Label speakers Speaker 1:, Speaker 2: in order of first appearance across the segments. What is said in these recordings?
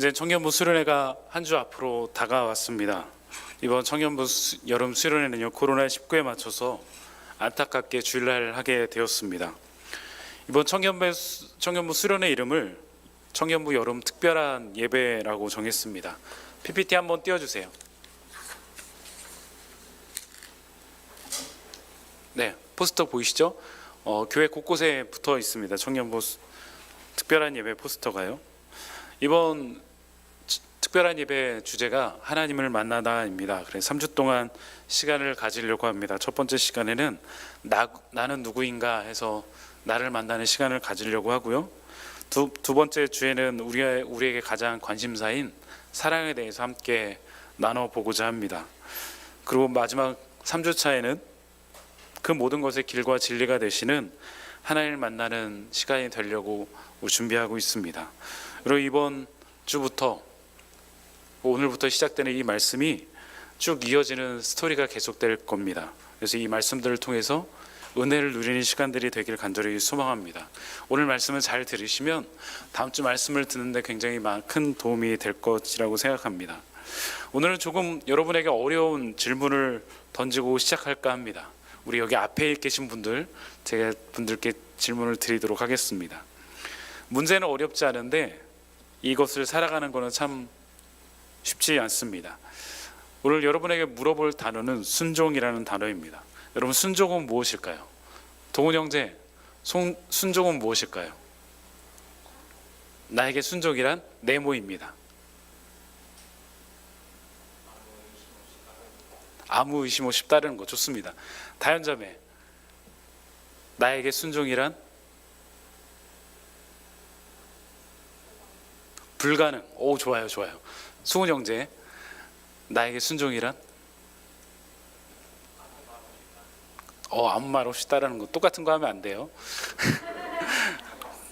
Speaker 1: 이제 청년부 수련회가 한 주 앞으로 다가왔습니다. 이번 청년부 여름 수련회는요, 코로나19에 맞춰서 안타깝게 주일날 하게 되었습니다. 이번 청년부 수련회 이름을 청년부 여름 특별한 예배라고 정했습니다. PPT 한번 띄워주세요. 네, 포스터 보이시죠? 교회 곳곳에 붙어 있습니다. 청년부 특별한 예배 포스터가요. 이번 특별한 예배 주제가 하나님을 만나다입니다. 그래서 3주 동안 시간을 가지려고 합니다. 첫 번째 시간에는 나는 누구인가 해서 나를 만나는 시간을 가지려고 하고요. 두 번째 주에는 우리에게 가장 관심사인 사랑에 대해서 함께 나눠보고자 합니다. 그리고 마지막 3주 차에는 그 모든 것의 길과 진리가 되시는 하나님을 만나는 시간이 되려고 준비하고 있습니다. 그리고 이번 주부터 오늘부터 시작되는 이 말씀이 쭉 이어지는 스토리가 계속될 겁니다. 그래서 이 말씀들을 통해서 은혜를 누리는 시간들이 되길 간절히 소망합니다. 오늘 말씀을 잘 들으시면 다음 주 말씀을 듣는데 굉장히 큰 도움이 될 것이라고 생각합니다. 오늘은 조금 여러분에게 어려운 질문을 던지고 시작할까 합니다. 우리 여기 앞에 계신 분들, 제가 분들께 질문을 드리도록 하겠습니다. 문제는 어렵지 않은데 이것을 살아가는 것은 참 쉽지 않습니다. 오늘 여러분에게 물어볼 단어는 순종이라는 단어입니다. 여러분, 순종은 무엇일까요? 동훈 형제, 순종은 무엇일까요? 나에게 순종이란 네모입니다. 아무 의심 없이 따르는 것. 좋습니다. 다현자매, 나에게 순종이란 불가능. 오, 좋아요. 수훈 형제, 나에게 순종이란 아무 말 없이 따르는 거. 똑같은 거 하면 안 돼요.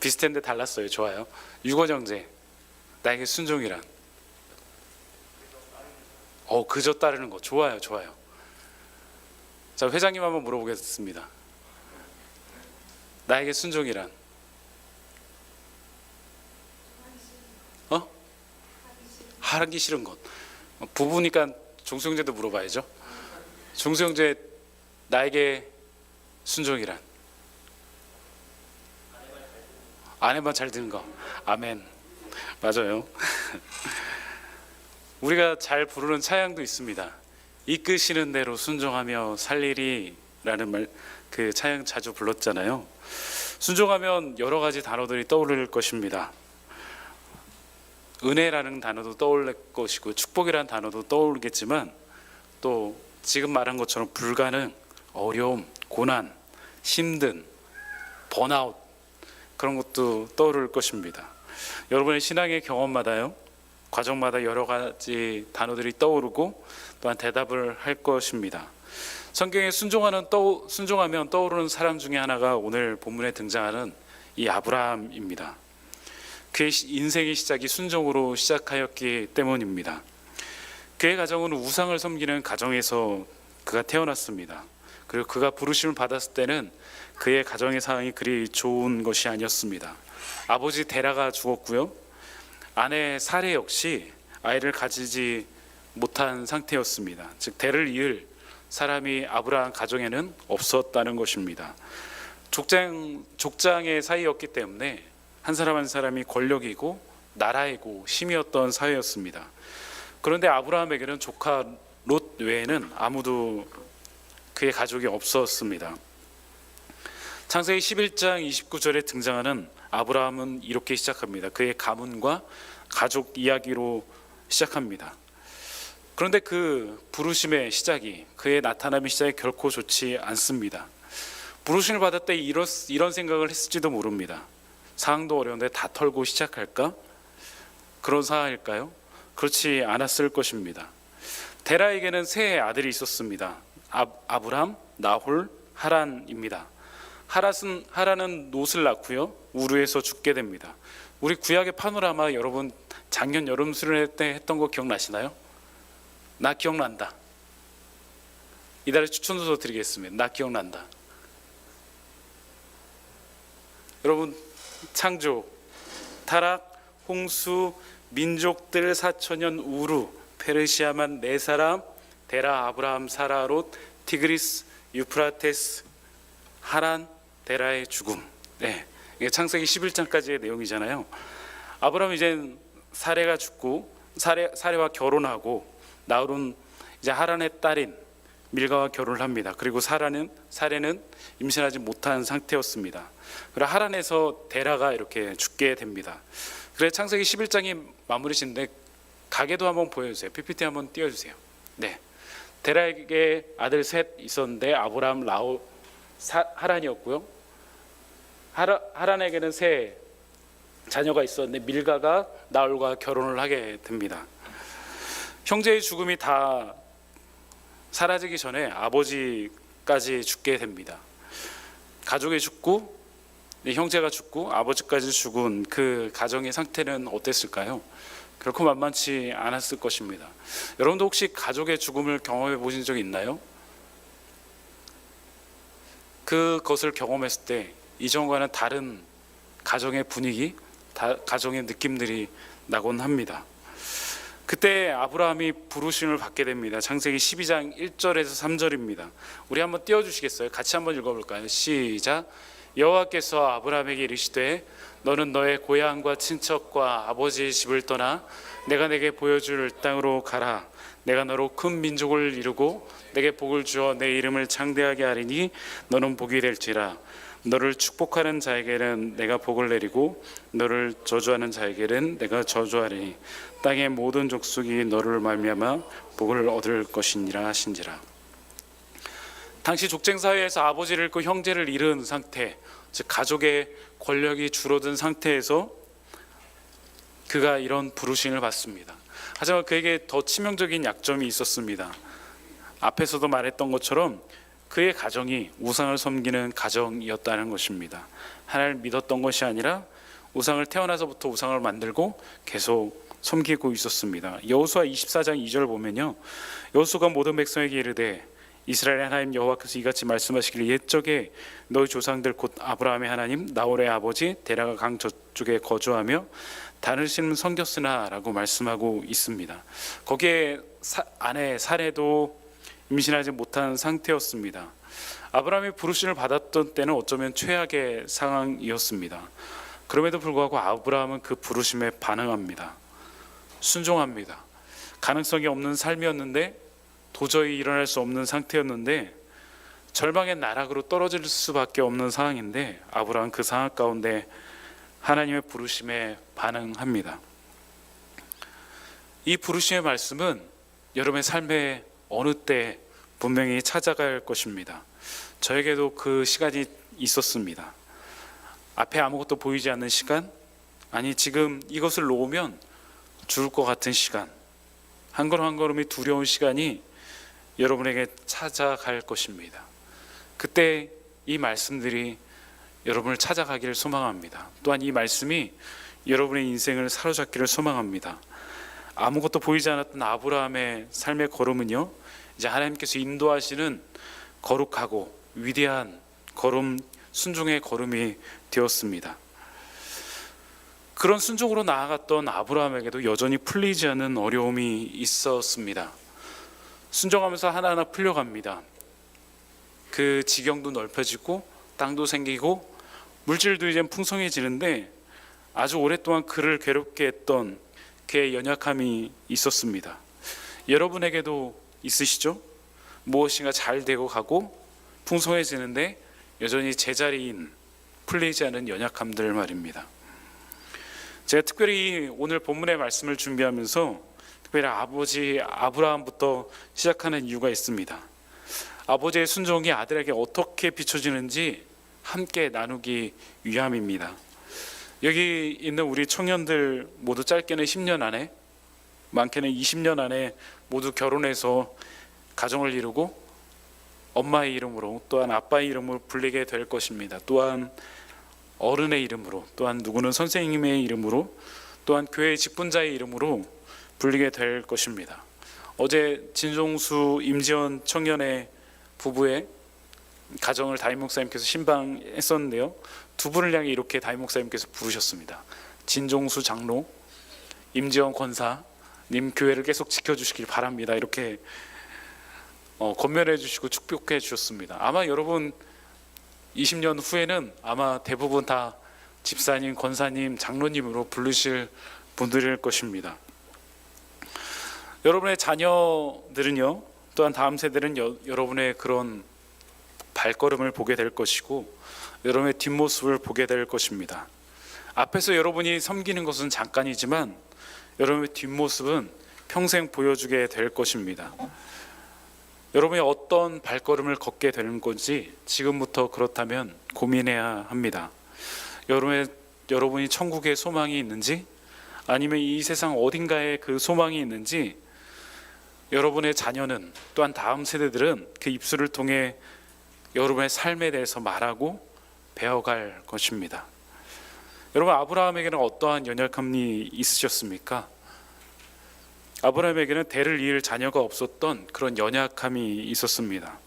Speaker 1: 비슷한데 달랐어요. 좋아요. 유건 형제, 나에게 순종이란 그저 따르는 거. 좋아요. 자, 회장님 한번 물어보겠습니다. 나에게 순종이란 하기 싫은 것. 부부니까 종수 형제도 물어봐야죠. 종수 형제, 나에게 순종이란 아내만 잘 듣는 거. 아멘. 맞아요. 우리가 잘 부르는 차양도 있습니다. 이끄시는 대로 순종하며 살리리라는 말, 그 차양 자주 불렀잖아요. 순종하면 여러 가지 단어들이 떠오를 것입니다. 은혜라는 단어도 떠올 것이고 축복이라는 단어도 떠오르겠지만 또 지금 말한 것처럼 불가능, 어려움, 고난, 힘든, 번아웃, 그런 것도 떠오를 것입니다. 여러분의 신앙의 경험마다요, 과정마다 여러 가지 단어들이 떠오르고 또한 대답을 할 것입니다. 성경에 순종하면 떠오르는 사람 중에 하나가 오늘 본문에 등장하는 이 아브라함입니다. 그의 인생의 시작이 순종으로 시작하였기 때문입니다. 그의 가정은 우상을 섬기는 가정에서 그가 태어났습니다. 그리고 그가 부르심을 받았을 때는 그의 가정의 상황이 그리 좋은 것이 아니었습니다. 아버지 데라가 죽었고요, 아내 사레 역시 아이를 가지지 못한 상태였습니다. 즉 데를 이을 사람이 아브라함 가정에는 없었다는 것입니다. 족장의 사이였기 때문에 한 사람 한 사람이 권력이고 나라이고 힘이었던 사회였습니다. 그런데 아브라함에게는 조카 롯 외에는 아무도 그의 가족이 없었습니다. 창세기 11장 29절에 등장하는 아브라함은 이렇게 시작합니다. 그의 가문과 가족 이야기로 시작합니다. 그런데 그 부르심의 시작이, 그의 나타남의 시작이 결코 좋지 않습니다. 부르심을 받을 때 이런 생각을 했을지도 모릅니다. 상황도 어려운데 다 털고 시작할까? 그런 상황일까요? 그렇지 않았을 것입니다. 데라에게는 세 아들이 있었습니다. 아브람, 나홀, 하란입니다. 하란은 롯을 낳고요, 우르에서 죽게 됩니다. 우리 구약의 파노라마, 여러분 작년 여름 수련회 때 했던 거 기억나시나요? 나 기억난다. 이달에 추천도 드리겠습니다. 나 기억난다. 여러분, 창조, 타락, 홍수, 민족들 4천년 우루 페르시아만 네 사람 데라 아브라함 사라 롯 티그리스 유프라테스 하란 데라의 죽음. 네, 이게 창세기 11장까지의 내용이잖아요. 아브라함 이제 사레가 죽고 사레와 결혼하고 나홀은 이제 하란의 딸인 밀가와 결혼을 합니다. 그리고 사레는 임신하지 못한 상태였습니다. 그리고 하란에서 데라가 이렇게 죽게 됩니다. 그래서 창세기 11장이 마무리신데 가게도 한번 보여주세요. PPT 한번 띄워주세요. 네, 데라에게 아들 셋 있었는데 아브라함, 라오, 하란이었고요. 하란에게는 세 자녀가 있었는데 밀가가 나홀과 결혼을 하게 됩니다. 형제의 죽음이 다 사라지기 전에 아버지까지 죽게 됩니다. 가족이 죽고 형제가 죽고 아버지까지 죽은 그 가정의 상태는 어땠을까요? 결코 만만치 않았을 것입니다. 여러분도 혹시 가족의 죽음을 경험해 보신 적이 있나요? 그것을 경험했을 때 이전과는 다른 가정의 분위기, 가정의 느낌들이 나곤 합니다. 그때 아브라함이 부르심을 받게 됩니다. 창세기 12장 1절에서 3절입니다. 우리 한번 띄워주시겠어요? 같이 한번 읽어볼까요? 시작. 여호와께서 아브라함에게 이르시되 너는 너의 고향과 친척과 아버지의 집을 떠나 내가 내게 보여줄 땅으로 가라. 내가 너로 큰 민족을 이루고 내게 복을 주어 내 이름을 창대하게 하리니 너는 복이 될지라. 너를 축복하는 자에게는 내가 복을 내리고 너를 저주하는 자에게는 내가 저주하리니 땅의 모든 족속이 너를 말미암아 복을 얻을 것이니라 하신지라. 당시 족쟁 사회에서 아버지를 잃고 형제를 잃은 상태, 즉 가족의 권력이 줄어든 상태에서 그가 이런 부르심을 받습니다. 하지만 그에게 더 치명적인 약점이 있었습니다. 앞에서도 말했던 것처럼 그의 가정이 우상을 섬기는 가정이었다는 것입니다. 하나님을 믿었던 것이 아니라 우상을 태어나서부터 우상을 만들고 계속 섬기고 있었습니다. 여호수아 24장 2절 보면요, 여호수아가 모든 백성에게 이르되 이스라엘의 하나님 여호와께서 이같이 말씀하시기를 옛적에 너희 조상들 곧 아브라함의 하나님 나홀의 아버지 데라가 강 저쪽에 거주하며 다르시는 섬겼으나 라고 말씀하고 있습니다. 거기에 아내 사레도 임신하지 못한 상태였습니다. 아브라함이 부르심을 받았던 때는 어쩌면 최악의 상황이었습니다. 그럼에도 불구하고 아브라함은 그 부르심에 반응합니다. 순종합니다. 가능성이 없는 삶이었는데 도저히 일어날 수 없는 상태였는데 절망의 나락으로 떨어질 수밖에 없는 상황인데 아브라함은 그 상황 가운데 하나님의 부르심에 반응합니다. 이 부르심의 말씀은 여러분의 삶에 어느 때 분명히 찾아갈 것입니다. 저에게도 그 시간이 있었습니다. 앞에 아무것도 보이지 않는 시간, 아니 지금 이것을 놓으면 죽을 것 같은 시간, 한 걸음 한 걸음이 두려운 시간이 여러분에게 찾아갈 것입니다. 그때 이 말씀들이 여러분을 찾아가기를 소망합니다. 또한 이 말씀이 여러분의 인생을 사로잡기를 소망합니다. 아무것도 보이지 않았던 아브라함의 삶의 걸음은요, 이제 하나님께서 인도하시는 거룩하고 위대한 걸음, 순종의 걸음이 되었습니다. 그런 순종으로 나아갔던 아브라함에게도 여전히 풀리지 않는 어려움이 있었습니다. 순종하면서 하나하나 풀려갑니다. 그 지경도 넓혀지고 땅도 생기고 물질도 이제 풍성해지는데 아주 오랫동안 그를 괴롭게 했던 그의 연약함이 있었습니다. 여러분에게도 있으시죠? 무엇인가 잘 되고 가고 풍성해지는데 여전히 제자리인 풀리지 않은 연약함들 말입니다. 제가 특별히 오늘 본문의 말씀을 준비하면서 특별히 아버지 아브라함부터 시작하는 이유가 있습니다. 아버지의 순종이 아들에게 어떻게 비춰지는지 함께 나누기 위함입니다. 여기 있는 우리 청년들 모두 짧게는 10년 안에, 많게는 20년 안에 모두 결혼해서 가정을 이루고 엄마의 이름으로 또한 아빠의 이름으로 불리게 될 것입니다. 또한 어른의 이름으로, 또한 누구는 선생님의 이름으로, 또한 교회의 직분자의 이름으로 불리게 될 것입니다. 어제 진종수 임지연 청년의 부부의 가정을 담임 목사님께서 신방했었는데요, 두 분을 향해 이렇게 담임 목사님께서 부르셨습니다. 진종수 장로, 임지영 권사님 교회를 계속 지켜주시길 바랍니다. 이렇게 권면해 주시고 축복해 주셨습니다. 아마 여러분 20년 후에는 아마 대부분 다 집사님, 권사님, 장로님으로 부르실 분들일 것입니다. 여러분의 자녀들은요, 또한 다음 세대는 여러분의 그런 발걸음을 보게 될 것이고 여러분의 뒷모습을 보게 될 것입니다. 앞에서 여러분이 섬기는 것은 잠깐이지만 여러분의 뒷모습은 평생 보여주게 될 것입니다. 여러분이 어떤 발걸음을 걷게 되는 건지 지금부터 그렇다면 고민해야 합니다. 여러분이 천국에 소망이 있는지 아니면 이 세상 어딘가에 그 소망이 있는지 여러분의 자녀는 또한 다음 세대들은 그 입술을 통해 여러분의 삶에 대해서 말하고 배워갈 것입니다. 여러분, 아브라함에게는 어떠한 연약함이 있으셨습니까? 아브라함에게는 대를 이을 자녀가 없었던 그런 연약함이 있었습니다.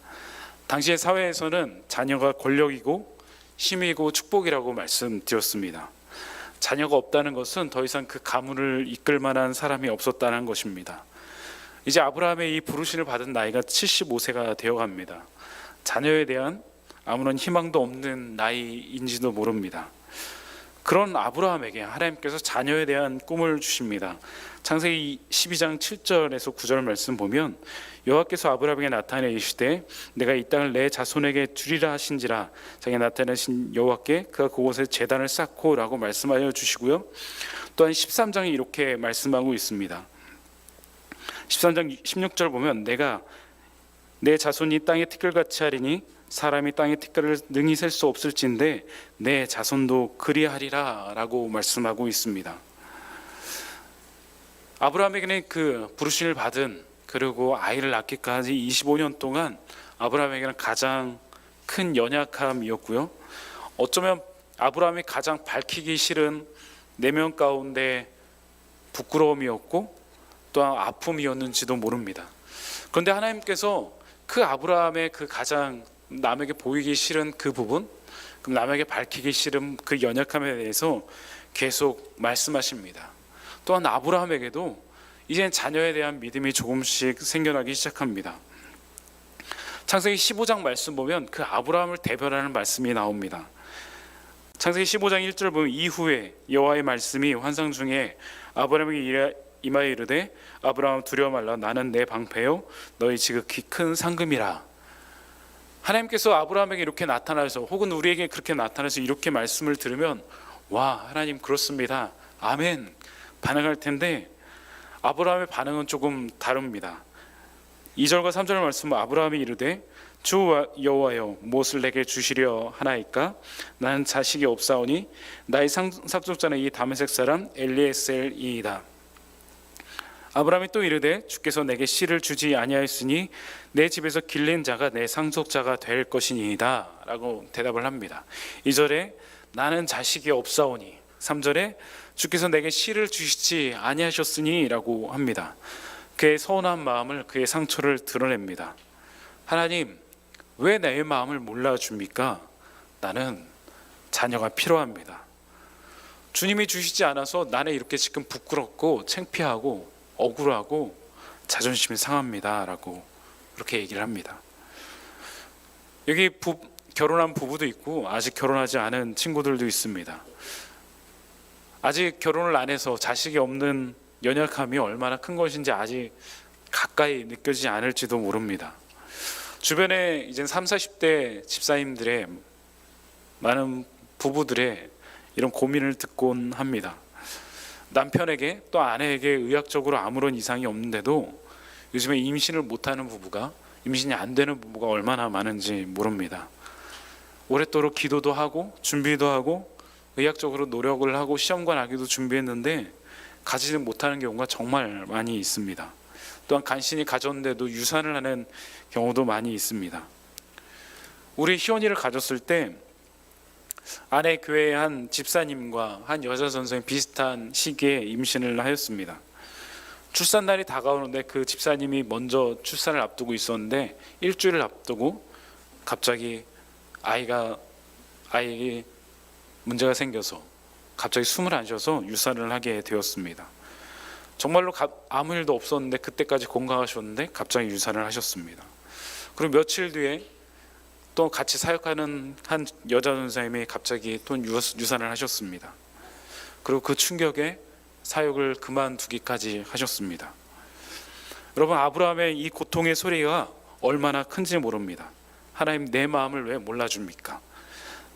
Speaker 1: 당시의 사회에서는 자녀가 권력이고 힘이고 축복이라고 말씀드렸습니다. 자녀가 없다는 것은 더 이상 그 가문을 이끌 만한 사람이 없었다는 것입니다. 이제 아브라함의 이 부르심을 받은 나이가 75세가 되어갑니다. 자녀에 대한 아무런 희망도 없는 나이인지도 모릅니다. 그런 아브라함에게 하나님께서 자녀에 대한 꿈을 주십니다. 창세기 12장 7절에서 9절 말씀 보면 여호와께서 아브라함에게 나타내 이르시되 내가 이 땅을 내 자손에게 주리라 하신지라 자기가 나타내신 여호와께 그가 그곳에 제단을 쌓고 라고 말씀하여 주시고요. 또한 13장에 이렇게 말씀하고 있습니다. 13장 16절 보면 내가 내 자손이 땅의 티끌같이 하리니 사람이 땅의 티끌을 능히 셀 수 없을진데 내 자손도 그리하리라 라고 말씀하고 있습니다. 아브라함에게는 그 부르심을 받은 그리고 아이를 낳기까지 25년 동안 아브라함에게는 가장 큰 연약함이었고요. 어쩌면 아브라함이 가장 밝히기 싫은 내면 가운데 부끄러움이었고 또한 아픔이었는지도 모릅니다. 그런데 하나님께서 그 아브라함의 그 가장 남에게 보이기 싫은 그 부분, 남에게 밝히기 싫은 그 연약함에 대해서 계속 말씀하십니다. 또한 아브라함에게도 이젠 자녀에 대한 믿음이 조금씩 생겨나기 시작합니다. 창세기 15장 말씀 보면 그 아브라함을 대변하는 말씀이 나옵니다. 창세기 15장 1절 보면 이후에 여호와의 말씀이 환상 중에 아브라함에게 임하여 이르되 아브라함 두려워 말라 나는 내 방패요 너희 지극히 큰 상급이라. 하나님께서 아브라함에게 이렇게 나타나서 혹은 우리에게 그렇게 나타나서 이렇게 말씀을 들으면 와 하나님 그렇습니다 아멘 반응할 텐데 아브라함의 반응은 조금 다릅니다. 2절과 3절 말씀은 아브라함이 이르되 주 여호와여 무엇을 내게 주시려 하나이까 나는 자식이 없사오니 나의 삭족자는 이 다메섹 사람 엘리에셀이이다. 아브라함이 또 이르되 주께서 내게 씨를 주지 아니하였으니 내 집에서 길린 자가 내 상속자가 될 것이니이다 라고 대답을 합니다. 2절에 나는 자식이 없사오니 3절에 주께서 내게 씨를 주시지 아니하셨으니 라고 합니다. 그의 서운한 마음을 그의 상처를 드러냅니다. 하나님 왜 내 마음을 몰라줍니까? 나는 자녀가 필요합니다. 주님이 주시지 않아서 나는 이렇게 지금 부끄럽고 창피하고 억울하고 자존심이 상합니다 라고 그렇게 얘기를 합니다. 여기 결혼한 부부도 있고 아직 결혼하지 않은 친구들도 있습니다. 아직 결혼을 안 해서 자식이 없는 연약함이 얼마나 큰 것인지 아직 가까이 느껴지지 않을지도 모릅니다. 주변에 이제 30, 40대 집사님들의 많은 부부들의 이런 고민을 듣곤 합니다. 남편에게 또 아내에게 의학적으로 아무런 이상이 없는데도 요즘에 임신을 못하는 부부가 임신이 안 되는 부부가 얼마나 많은지 모릅니다. 오랫도록 기도도 하고 준비도 하고 의학적으로 노력을 하고 시험관 아기도 준비했는데 가지지 못하는 경우가 정말 많이 있습니다. 또한 간신히 가졌는데도 유산을 하는 경우도 많이 있습니다. 우리 희원이를 가졌을 때 아내 교회의 한 집사님과 한 여자 선생님 비슷한 시기에 임신을 하였습니다. 출산날이 다가오는데 그 집사님이 먼저 출산을 앞두고 있었는데 일주일을 앞두고 갑자기 아이에게 문제가 생겨서 갑자기 숨을 안 쉬어서 유산을 하게 되었습니다. 정말로 아무 일도 없었는데 그때까지 건강하셨는데 갑자기 유산을 하셨습니다. 그리고 며칠 뒤에 또 같이 사역하는 한 여자 전사님이 갑자기 또 유산을 하셨습니다. 그리고 그 충격에 사역을 그만두기까지 하셨습니다. 여러분, 아브라함의 이 고통의 소리가 얼마나 큰지 모릅니다. 하나님, 내 마음을 왜 몰라줍니까?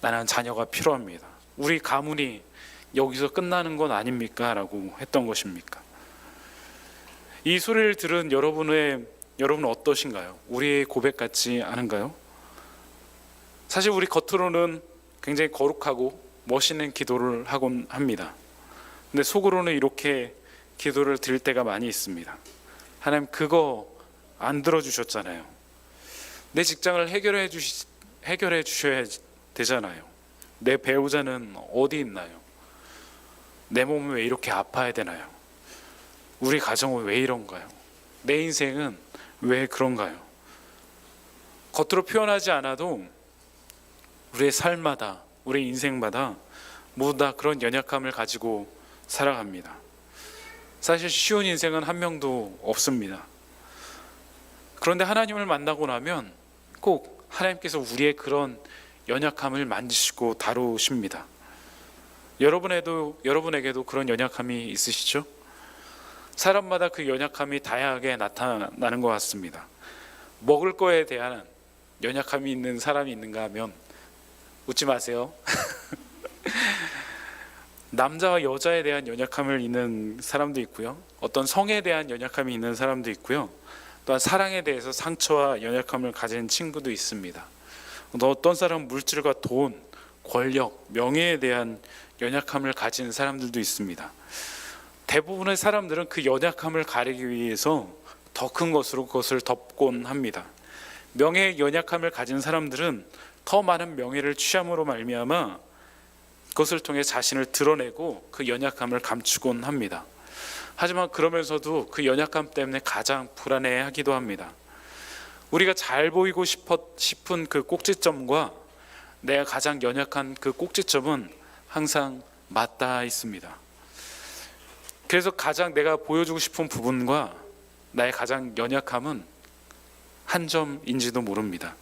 Speaker 1: 나는 자녀가 필요합니다. 우리 가문이 여기서 끝나는 건 아닙니까? 라고 했던 것입니까? 이 소리를 들은 여러분은 어떠신가요? 우리의 고백 같지 않은가요? 사실 우리 겉으로는 굉장히 거룩하고 멋있는 기도를 하곤 합니다. 근데 속으로는 이렇게 기도를 드릴 때가 많이 있습니다. 하나님, 그거 안 들어주셨잖아요. 내 직장을 해결해 주셔야 되잖아요. 내 배우자는 어디 있나요? 내 몸은 왜 이렇게 아파야 되나요? 우리 가정은 왜 이런가요? 내 인생은 왜 그런가요? 겉으로 표현하지 않아도 우리의 삶마다, 우리 인생마다 모두 다 그런 연약함을 가지고 살아갑니다. 사실 쉬운 인생은 한 명도 없습니다. 그런데 하나님을 만나고 나면 꼭 하나님께서 우리의 그런 연약함을 만지시고 다루십니다. 여러분에게도 그런 연약함이 있으시죠? 사람마다 그 연약함이 다양하게 나타나는 것 같습니다. 먹을 거에 대한 연약함이 있는 사람이 있는가 하면 웃지 마세요. 남자와 여자에 대한 연약함을 있는 사람도 있고요. 어떤 성에 대한 연약함이 있는 사람도 있고요. 또한 사랑에 대해서 상처와 연약함을 가진 친구도 있습니다. 어떤 사람은 물질과 돈, 권력, 명예에 대한 연약함을 가진 사람들도 있습니다. 대부분의 사람들은 그 연약함을 가리기 위해서 더 큰 것으로 그것을 덮곤 합니다. 명예의 연약함을 가진 사람들은 더 많은 명예를 취함으로 말미암아 그것을 통해 자신을 드러내고 그 연약함을 감추곤 합니다. 하지만 그러면서도 그 연약함 때문에 가장 불안해하기도 합니다. 우리가 잘 보이고 싶은 그 꼭지점과 내가 가장 연약한 그 꼭지점은 항상 맞닿아 있습니다. 그래서 가장 내가 보여주고 싶은 부분과 나의 가장 연약함은 한 점인지도 모릅니다.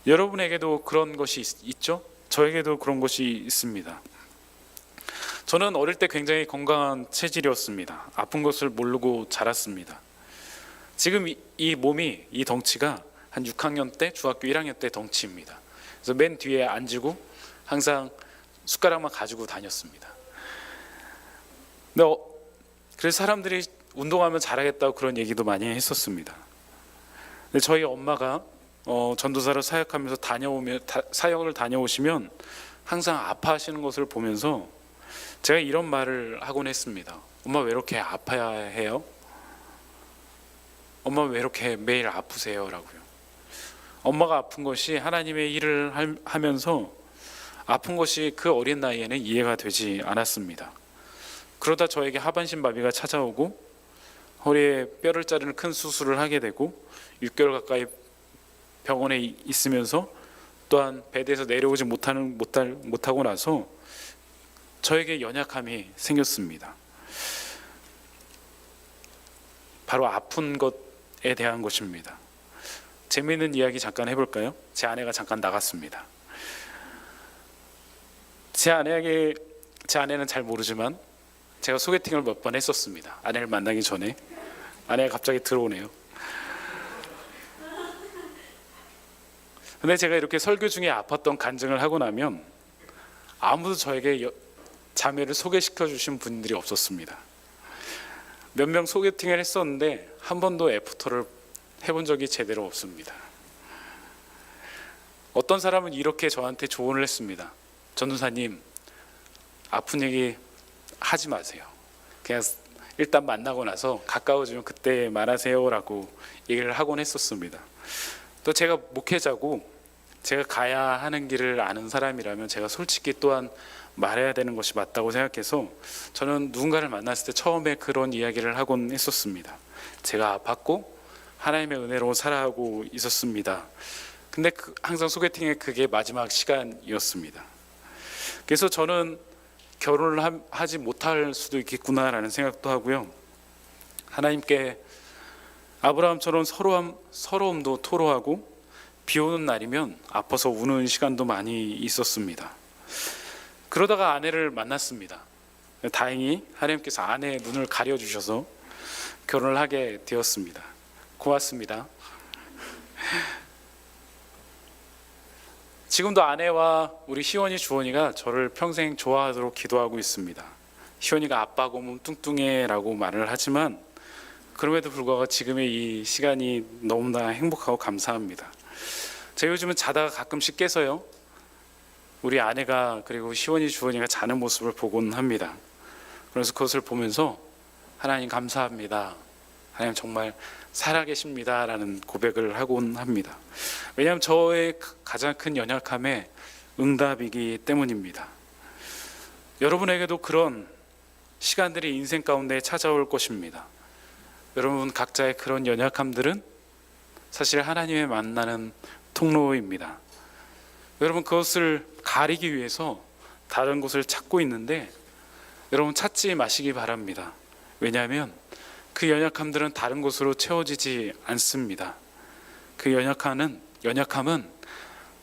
Speaker 1: 여러분에게도 그런 것이 있죠? 저에게도 그런 것이 있습니다. 저는 어릴 때 굉장히 건강한 체질이었습니다. 아픈 것을 모르고 자랐습니다. 지금 이 몸이, 이 덩치가 한 6학년 때, 중학교 1학년 때 덩치입니다. 그래서 맨 뒤에 앉고 항상 숟가락만 가지고 다녔습니다. 근데 그래서 사람들이 운동하면 잘하겠다고 그런 얘기도 많이 했었습니다. 근데 저희 엄마가 전도사로 사역하면서 사역을 다녀오시면 항상 아파하시는 것을 보면서 제가 이런 말을 하곤 했습니다. 엄마, 왜 이렇게 아파야 해요? 엄마, 왜 이렇게 매일 아프세요? 라고요. 엄마가 아픈 것이 하나님의 일을 하면서 아픈 것이 그 어린 나이에는 이해가 되지 않았습니다. 그러다 저에게 하반신 마비가 찾아오고 허리에 뼈를 자르는 큰 수술을 하게 되고 6개월 가까이 병원에 있으면서 또한 베드에서 내려오지 못하고 나서 저에게 연약함이 생겼습니다. 바로 아픈 것에 대한 것입니다. 재미있는 이야기 잠깐 해볼까요? 제 아내가 잠깐 나갔습니다. 제 아내는 잘 모르지만 제가 소개팅을 몇 번 했었습니다. 아내를 만나기 전에. 아내가 갑자기 들어오네요. 근데 제가 이렇게 설교 중에 아팠던 간증을 하고 나면 아무도 저에게 자매를 소개시켜 주신 분들이 없었습니다. 몇 명 소개팅을 했었는데 한 번도 애프터를 해본 적이 제대로 없습니다. 어떤 사람은 이렇게 저한테 조언을 했습니다. 전도사님, 아픈 얘기 하지 마세요. 그냥 일단 만나고 나서 가까워지면 그때 말하세요 라고 얘기를 하곤 했었습니다. 또 제가 목회자고 제가 가야 하는 길을 아는 사람이라면 제가 솔직히 또한 말해야 되는 것이 맞다고 생각해서 저는 누군가를 만났을 때 처음에 그런 이야기를 하곤 했었습니다. 제가 아팠고 하나님의 은혜로 살아가고 있었습니다. 근데 항상 소개팅에 그게 마지막 시간이었습니다. 그래서 저는 결혼을 하지 못할 수도 있겠구나라는 생각도 하고요. 하나님께 아브라함처럼 서러움도 토로하고 비 오는 날이면 아파서 우는 시간도 많이 있었습니다. 그러다가 아내를 만났습니다. 다행히 하나님께서 아내의 눈을 가려주셔서 결혼을 하게 되었습니다. 고맙습니다. 지금도 아내와 우리 희원이 주원이가 저를 평생 좋아하도록 기도하고 있습니다. 희원이가 아빠고 몸 뚱뚱해라고 말을 하지만 그럼에도 불구하고 지금의 이 시간이 너무나 행복하고 감사합니다. 제가 요즘은 자다가 가끔씩 깨서요, 우리 아내가 그리고 희원이 주원이가 자는 모습을 보곤 합니다. 그래서 그것을 보면서 하나님 감사합니다, 하나님 정말 살아계십니다 라는 고백을 하곤 합니다. 왜냐하면 저의 가장 큰 연약함의 응답이기 때문입니다. 여러분에게도 그런 시간들이 인생 가운데 찾아올 것입니다. 여러분 각자의 그런 연약함들은 사실 하나님의 만나는 통로입니다. 여러분 그것을 가리기 위해서 다른 곳을 찾고 있는데 여러분 찾지 마시기 바랍니다. 왜냐하면 그 연약함들은 다른 곳으로 채워지지 않습니다. 그 연약함은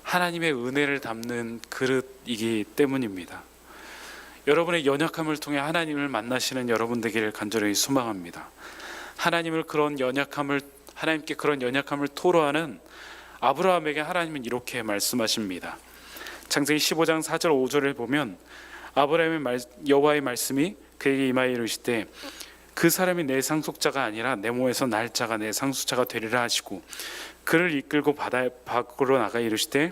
Speaker 1: 하나님의 은혜를 담는 그릇이기 때문입니다. 여러분의 연약함을 통해 하나님을 만나시는 여러분 되기를 간절히 소망합니다. 하나님께 그런 연약함을 토로하는 아브라함에게 하나님은 이렇게 말씀하십니다. 창세기 15장 4절 5절을 보면 아브라함의 여호와의 말씀이 그에게 임하여 이르시되 그 사람이 내 상속자가 아니라 내 몸에서 날 자가 내 상속자가 되리라 하시고 그를 이끌고 바다 밖으로 나가 이르시되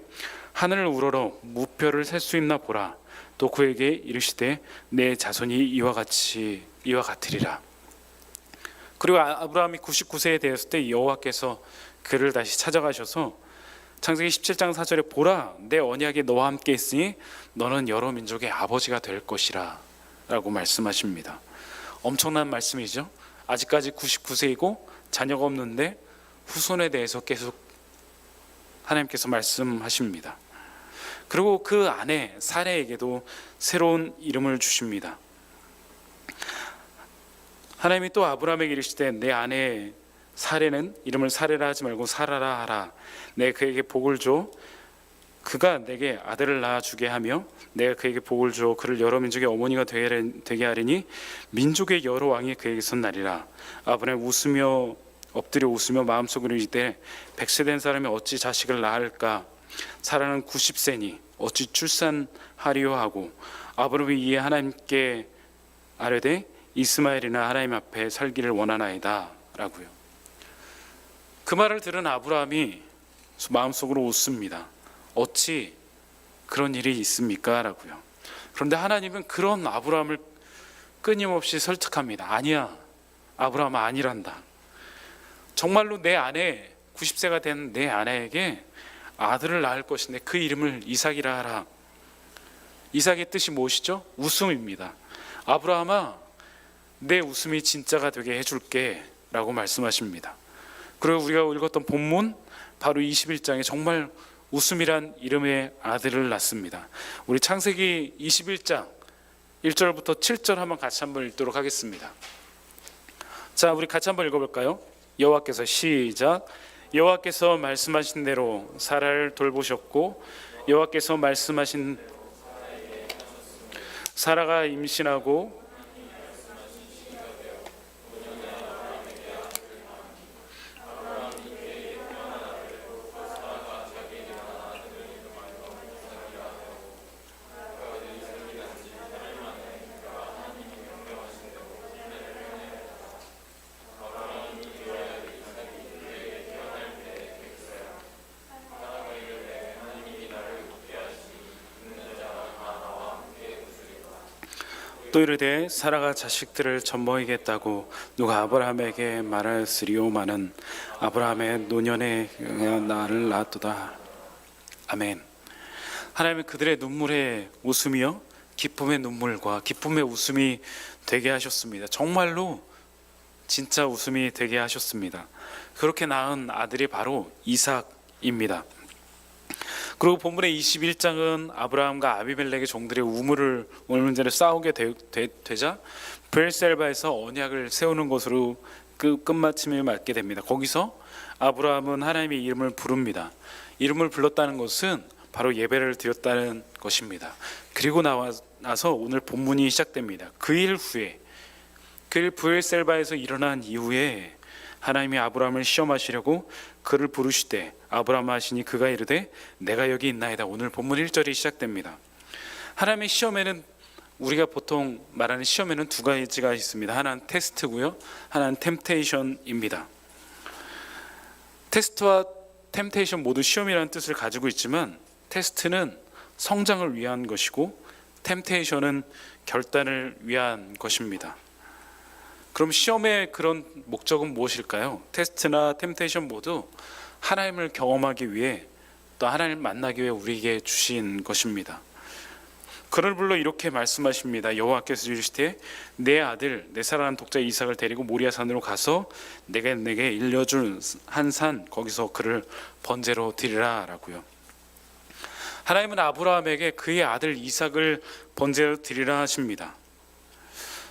Speaker 1: 하늘을 우러러 무뼈를 셀 수 있나 보라. 또 그에게 이르시되 내 자손이 이와 같으리라. 그리고 아브라함이 99세에 되었을 때 여호와께서 그를 다시 찾아가셔서 창세기 17장 4절에 보라 내 언약이 너와 함께 있으니 너는 여러 민족의 아버지가 될 것이라 라고 말씀하십니다. 엄청난 말씀이죠. 아직까지 99세이고 자녀가 없는데 후손에 대해서 계속 하나님께서 말씀하십니다. 그리고 그 아내 사레에게도 새로운 이름을 주십니다. 하나님이 또 아브라함에게 이르시되 내 아내 사레는 이름을 사레라 하지 말고 사라라 하라. 내 그에게 복을 줘 그가 내게 아들을 낳아 주게 하며 내가 그에게 복을 줘 그를 여러 민족의 어머니가 되게 하리니 민족의 여러 왕이 그에게서 나리라. 아브라함이 엎드려 웃으며 마음속으로 이르되 100세 된 사람이 어찌 자식을 낳을까. 사라는 90세니 어찌 출산하리요 하고 아브라함이 이에 하나님께 아뢰되 이스마엘이나 하나님 앞에 살기를 원하나이다 라고요. 그 말을 들은 아브라함이 마음속으로 웃습니다. 어찌 그런 일이 있습니까? 라고요. 그런데 하나님은 그런 아브라함을 끊임없이 설득합니다. 아니야, 아브라함아 아니란다. 정말로 내 아내 90세가 된 내 아내에게 아들을 낳을 것인데 그 이름을 이삭이라 하라. 이삭의 뜻이 무엇이죠? 웃음입니다. 아브라함아 내 웃음이 진짜가 되게 해줄게 라고 말씀하십니다. 그리고 우리가 읽었던 본문 바로 21장에 정말 웃음이란 이름의 아들을 낳습니다. 우리 창세기 21장 1절부터 7절 한번 읽도록 하겠습니다. 자, 우리 같이 한번 읽어볼까요? 여호와께서 시작. 여호와께서 말씀하신 대로 사라를 돌보셨고 여호와께서 말씀하신 사라가 임신하고 또 이르되 사라가 자식들을 젖먹이겠다고 누가 아브라함에게 말하였으리오마는 아브라함의 노년에 나를 낳았도다. 아멘. 하나님은 그들의 눈물의 웃음이요 기쁨의 눈물과 기쁨의 웃음이 되게 하셨습니다. 정말로 진짜 웃음이 되게 하셨습니다. 그렇게 낳은 아들이 바로 이삭입니다. 그리고 본문의 21장은 아브라함과 아비멜렉의 종들의 우물을 싸우게 되자 브엘셀바에서 언약을 세우는 것으로 끝마침을 맞게 됩니다. 거기서 아브라함은 하나님의 이름을 부릅니다. 이름을 불렀다는 것은 바로 예배를 드렸다는 것입니다. 그리고 나서 오늘 본문이 시작됩니다. 그 일 후에, 그 일 브엘셀바에서 일어난 이후에 하나님이 아브라함을 시험하시려고 그를 부르시되 아브라함 하시니 그가 이르되 내가 여기 있나이다. 오늘 본문 1절이 시작됩니다. 하나님의 시험에는, 우리가 보통 말하는 시험에는 두 가지가 있습니다. 하나는 테스트고요, 하나는 템테이션입니다. 테스트와 템테이션 모두 시험이라는 뜻을 가지고 있지만, 테스트는 성장을 위한 것이고 템테이션은 결단을 위한 것입니다. 그럼 시험의 그런 목적은 무엇일까요? 테스트나 템테이션 모두 하나님을 경험하기 위해, 또 하나님을 만나기 위해 우리에게 주신 것입니다. 그를 불러 이렇게 말씀하십니다. 여호와께서 이르시되 내 아들 내 사랑하는 독자 이삭을 데리고 모리아 산으로 가서 내게 일려준 한 산 거기서 그를 번제로 드리라 라고요. 하나님은 아브라함에게 그의 아들 이삭을 번제로 드리라 하십니다.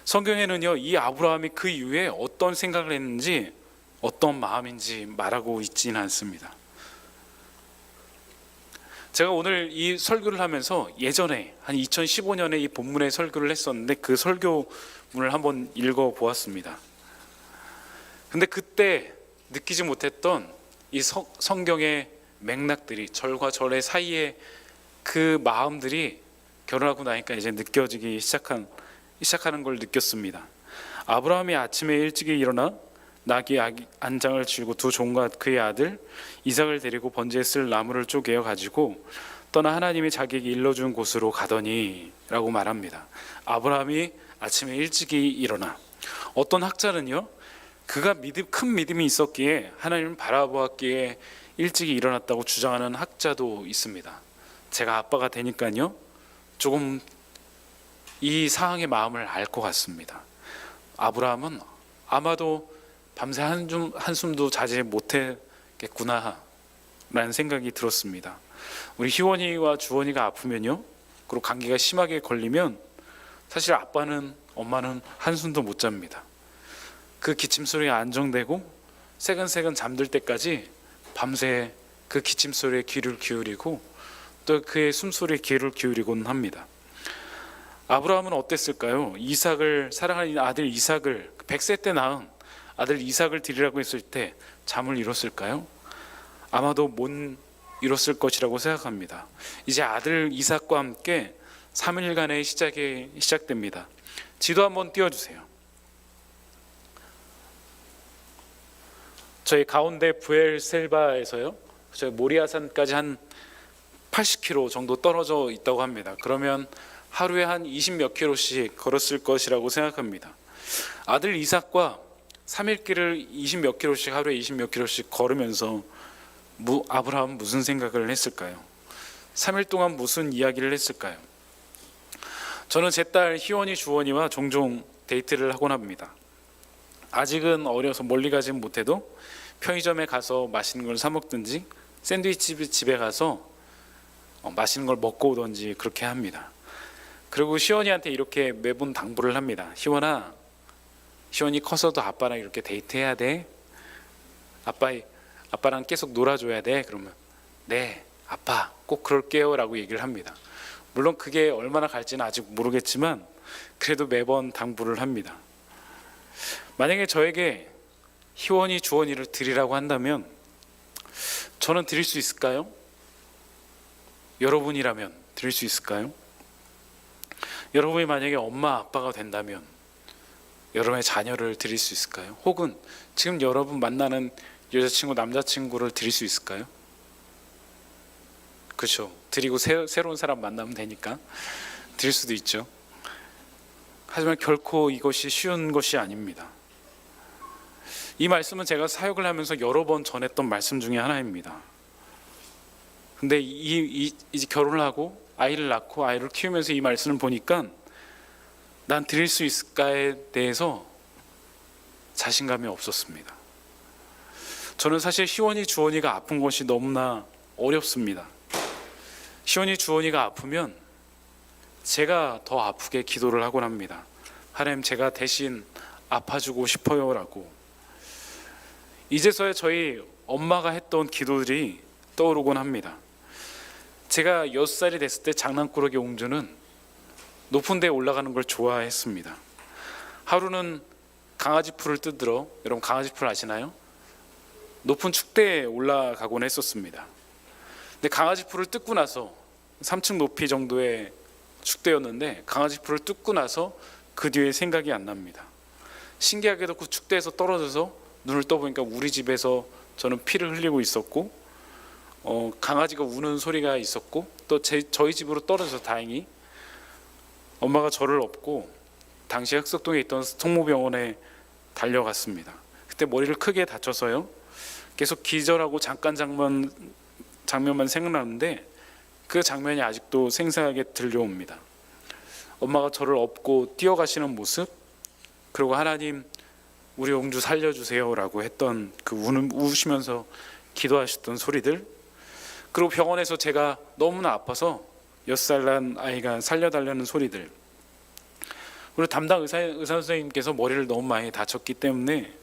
Speaker 1: 성경에는요, 이 아브라함이 그 이후에 어떤 생각을 했는지, 어떤 마음인지 말하고 있지는 않습니다. 제가 오늘 이 설교를 하면서 예전에 한 2015년에 이 본문의 설교를 했었는데 그 설교문을 한번 읽어보았습니다. 근데 그때 느끼지 못했던 이 성경의 맥락들이, 절과 절의 사이에 그 마음들이 결혼하고 나니까 이제 느껴지기 시작하는 걸 느꼈습니다. 아브라함이 아침에 일찍 일어나 나귀 안장을 쥐고 두 종과 그의 아들 이삭을 데리고 번제에 쓸 나무를 쪼개어 가지고 떠나 하나님이 자기에게 일러준 곳으로 가더니 라고 말합니다. 아브라함이 아침에 일찍 일어나, 어떤 학자는요, 그가 큰 믿음이 있었기에 하나님을 바라보았기에 일찍 일어났다고 주장하는 학자도 있습니다. 제가 아빠가 되니까요, 조금 이 상황의 마음을 알 것 같습니다. 아브라함은 아마도 밤새 한숨도 자지 못했겠구나 라는 생각이 들었습니다. 우리 희원이와 주원이가 아프면요, 그리고 감기가 심하게 걸리면 사실 아빠는, 엄마는 한숨도 못 잡니다. 그 기침소리가 안정되고 새근새근 잠들 때까지 밤새 그 기침소리에 귀를 기울이고 또 그의 숨소리에 귀를 기울이곤 합니다. 아브라함은 어땠을까요? 이삭을, 사랑하는 아들 이삭을, 100세 때 낳은 아들 이삭을 드리라고 했을 때 잠을 이뤘을까요? 아마도 못 이뤘을 것이라고 생각합니다. 이제 아들 이삭과 함께 3일간의 시작됩니다. 지도 한번 띄워주세요. 저희 가운데 브엘셀바에서요, 저희 모리아산까지 한 80km 정도 떨어져 있다고 합니다. 그러면 하루에 한 20몇 킬로씩 걸었을 것이라고 생각합니다. 아들 이삭과 3일 길을 20몇 킬로씩, 하루에 20몇 킬로씩 걸으면서 아브라함은 무슨 생각을 했을까요? 3일 동안 무슨 이야기를 했을까요? 저는 제 딸 희원이, 주원이와 종종 데이트를 하곤 합니다. 아직은 어려서 멀리 가진 못해도 편의점에 가서 맛있는 걸 사 먹든지 샌드위치 집에 가서 맛있는 걸 먹고 오든지 그렇게 합니다. 그리고 시원이한테 이렇게 매번 당부를 합니다. 시원이 커서도 아빠랑 이렇게 데이트해야 돼. 아빠랑 계속 놀아줘야 돼. 그러면 네, 아빠 꼭 그럴게요 라고 얘기를 합니다. 물론 그게 얼마나 갈지는 아직 모르겠지만 그래도 매번 당부를 합니다. 만약에 저에게 희원이, 주원이를 드리라고 한다면 저는 드릴 수 있을까요? 여러분이라면 드릴 수 있을까요? 여러분이 만약에 엄마 아빠가 된다면 여러분의 자녀를 드릴 수 있을까요? 혹은 지금 여러분 만나는 여자친구, 남자친구를 드릴 수 있을까요? 그렇죠. 드리고 새로운 사람 만나면 되니까 드릴 수도 있죠. 하지만 결코 이것이 쉬운 것이 아닙니다. 이 말씀은 제가 사역을 하면서 여러 번 전했던 말씀 중에 하나입니다. 근데 이제 결혼을 하고 아이를 낳고 아이를 키우면서 이 말씀을 보니까 난 드릴 수 있을까에 대해서 자신감이 없었습니다. 저는 사실 희원이, 주원이가 아픈 것이 너무나 어렵습니다. 희원이, 주원이가 아프면 제가 더 아프게 기도를 하곤 합니다. 하나님 제가 대신 아파주고 싶어요라고. 이제서야 저희 엄마가 했던 기도들이 떠오르곤 합니다. 제가 6살이 됐을 때 장난꾸러기 옹주는 높은 데에 올라가는 걸 좋아했습니다. 하루는 강아지 풀을 뜯으러, 여러분 강아지 풀 아시나요? 높은 축대에 올라가곤 했었습니다. 근데 강아지 풀을 뜯고 나서 3층 높이 정도의 축대였는데 강아지 풀을 뜯고 나서 그 뒤에 생각이 안 납니다. 신기하게도 그 축대에서 떨어져서 눈을 떠보니까 우리 집에서 저는 피를 흘리고 있었고 강아지가 우는 소리가 있었고 또 저희 집으로 떨어져서 다행히 엄마가 저를 업고 당시 흑석동에 있던 성모병원에 달려갔습니다. 그때 머리를 크게 다쳐서요. 계속 기절하고 잠깐 장면만 생각나는데 그 장면이 아직도 생생하게 들려옵니다. 엄마가 저를 업고 뛰어가시는 모습, 그리고 하나님 우리 옹주 살려주세요라고 했던 그 우시면서 기도하셨던 소리들, 그리고 병원에서 제가 너무나 아파서 6살 난 아이가 살려달라는 소리들, 그리고 담당 의사 선생님께서 머리를 너무 많이 다쳤기 때문에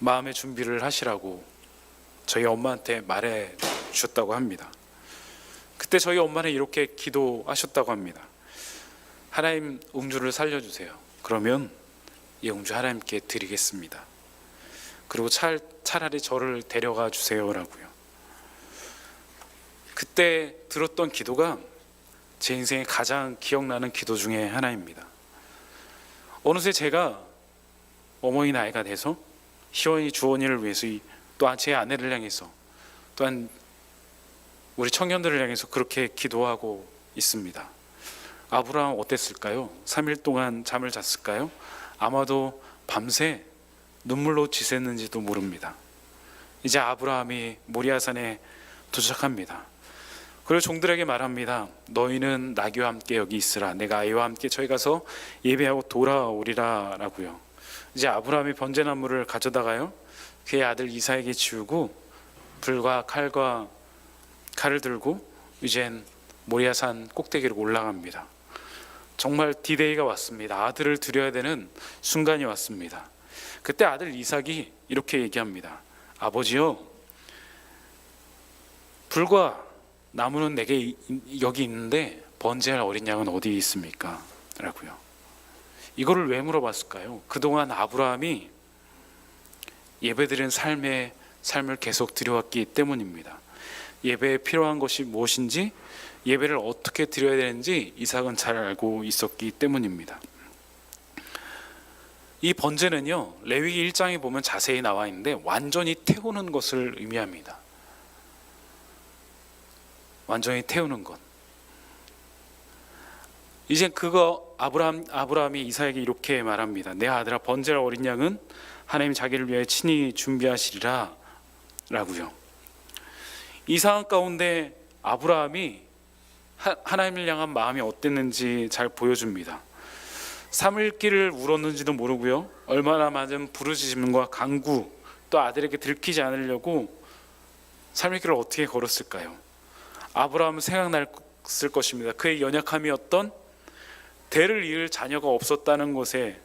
Speaker 1: 마음의 준비를 하시라고 저희 엄마한테 말해 주셨다고 합니다. 그때 저희 엄마는 이렇게 기도하셨다고 합니다. 하나님 옹주를 살려주세요. 그러면 이 옹주 하나님께 드리겠습니다. 그리고 차라리 저를 데려가 주세요라고요. 그때 들었던 기도가 제 인생에 가장 기억나는 기도 중에 하나입니다. 어느새 제가 어머니 나이가 돼서 희원이 주원이를 위해서 또한 제 아내를 향해서 또한 우리 청년들을 향해서 그렇게 기도하고 있습니다. 아브라함 어땠을까요? 3일 동안 잠을 잤을까요? 아마도 밤새 눈물로 지샜는지도 모릅니다. 이제 아브라함이 모리아산에 도착합니다. 그리고 종들에게 말합니다. 너희는 나귀와 함께 여기 있으라. 내가 아이와 함께 저희 가서 예배하고 돌아오리라 라고요. 이제 아브라함이 번제나무를 가져다가요, 그의 아들 이삭에게 지우고 불과 칼을 들고 이젠 모리아산 꼭대기로 올라갑니다. 정말 디데이가 왔습니다. 아들을 드려야 되는 순간이 왔습니다. 그때 아들 이삭이 이렇게 얘기합니다. 아버지요, 불과 나무는 내게 여기 있는데 번제할 어린 양은 어디 있습니까? 라고요. 이거를 왜 물어봤을까요? 그동안 아브라함이 예배드린 삶을 계속 드려왔기 때문입니다. 예배에 필요한 것이 무엇인지, 예배를 어떻게 드려야 되는지 이삭은 잘 알고 있었기 때문입니다. 이 번제는요, 레위기 1장에 보면 자세히 나와 있는데 완전히 태우는 것을 의미합니다. 완전히 태우는 것. 이제 그거 아브라함이 이삭에게 이렇게 말합니다. 내 아들아, 번제할 어린 양은 하나님이 자기를 위해 친히 준비하시리라 라고요. 이 상황 가운데 아브라함이 하나님을 향한 마음이 어땠는지 잘 보여줍니다. 3일길을 울었는지도 모르고요, 얼마나 많은 부르짖음과 간구, 또 아들에게 들키지 않으려고 3일길을 어떻게 걸었을까요? 아브라함은 생각났을 것입니다. 그의 연약함이었던 대를 이을 자녀가 없었다는 것에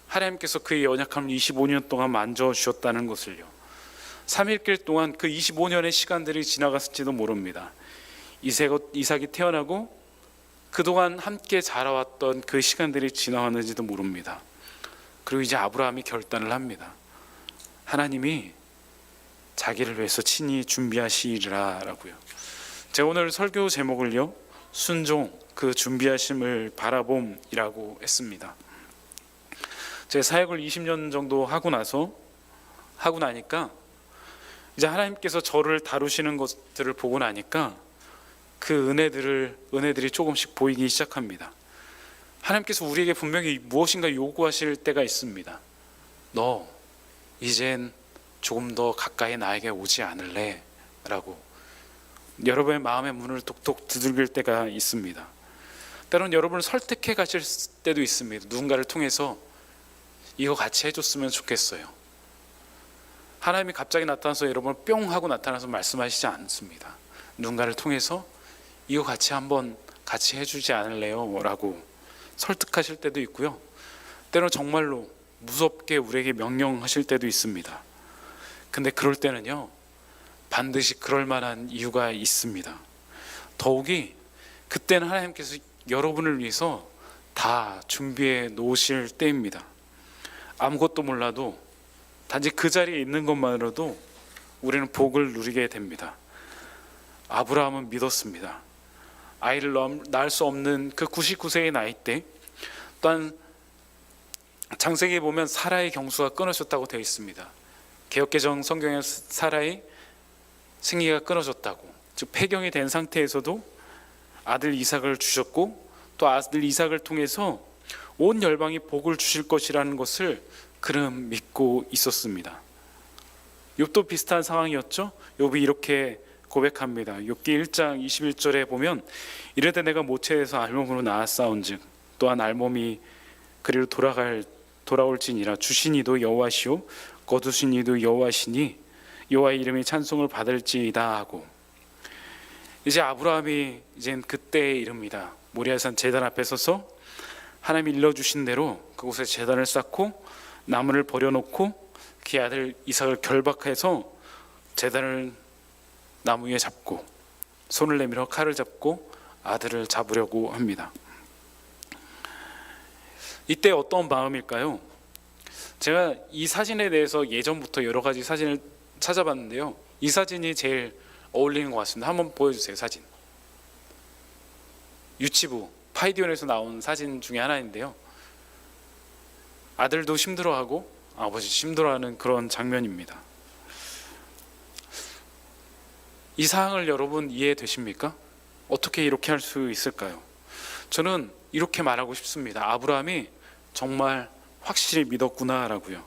Speaker 1: 하나님께서 그의 연약함을 25년 동안 만져주셨다는 것을요. 3일길 동안 그 25년의 시간들이 지나갔을지도 모릅니다. 이삭이 태어나고 그동안 함께 자라왔던 그 시간들이 지나왔는지도 모릅니다. 그리고 이제 아브라함이 결단을 합니다. 하나님이 자기를 위해서 친히 준비하시리라 라고요. 제가 오늘 설교 제목을요, 순종, 그 준비하심을 바라봄이라고 했습니다. 제가 사역을 20년 정도 하고 나니까 이제 하나님께서 저를 다루시는 것들을 보고 나니까 그 은혜들이 조금씩 보이기 시작합니다. 하나님께서 우리에게 분명히 무엇인가 요구하실 때가 있습니다. 너 이젠 조금 더 가까이 나에게 오지 않을래? 라고 여러분의 마음의 문을 톡톡 두들길 때가 있습니다. 때로는 여러분을 설득해 가실 때도 있습니다. 누군가를 통해서 이거 같이 해줬으면 좋겠어요. 하나님이 갑자기 나타나서 여러분을 뿅 하고 나타나서 말씀하시지 않습니다. 누군가를 통해서 이거 같이 한번 같이 해주지 않을래요? 라고 설득하실 때도 있고요. 때로는 정말로 무섭게 우리에게 명령하실 때도 있습니다. 근데 그럴 때는요, 반드시 그럴 만한 이유가 있습니다. 더욱이 그때는 하나님께서 여러분을 위해서 다 준비해 놓으실 때입니다. 아무것도 몰라도 단지 그 자리에 있는 것만으로도 우리는 복을 누리게 됩니다. 아브라함은 믿었습니다. 아이를 낳을 수 없는 그 99세의 나이 때, 또한 창세기에 보면 사라의 경수가 끊어졌다고 되어 있습니다. 개역개정 성경에 사라의 생리가 끊어졌다고, 즉 폐경이 된 상태에서도 아들 이삭을 주셨고, 또 아들 이삭을 통해서 온 열방이 복을 주실 것이라는 것을 그는 믿고 있었습니다. 욥도 비슷한 상황이었죠. 욥이 이렇게 고백합니다. 욥기 1장 21절에 보면 이르되 내가 모체에서 알몸으로 나았사온즉 또한 알몸이 그리로 돌아올지니라. 주신 이도 여호와시요 거두신 이도 여호와시니 여호와의 이름이 찬송을 받을지이다 하고, 이제 아브라함이 이젠 그때에 이릅니다. 모리아산 제단 앞에 서서 하나님이 일러주신 대로 그곳에 제단을 쌓고 나무를 버려놓고 그의 아들 이삭을 결박해서 제단을 나무 위에 잡고 손을 내밀어 칼을 잡고 아들을 잡으려고 합니다. 이때 어떤 마음일까요? 제가 이 사진에 대해서 예전부터 여러 가지 사진을 찾아봤는데요, 이 사진이 제일 어울리는 것 같습니다. 한번 보여주세요. 사진. 유치부 파이디온에서 나온 사진 중에 하나인데요, 아들도 힘들어하고 아버지 힘들어하는 그런 장면입니다. 이 상황을 여러분 이해되십니까? 어떻게 이렇게 할 수 있을까요? 저는 이렇게 말하고 싶습니다. 아브라함이 정말 확실히 믿었구나라고요.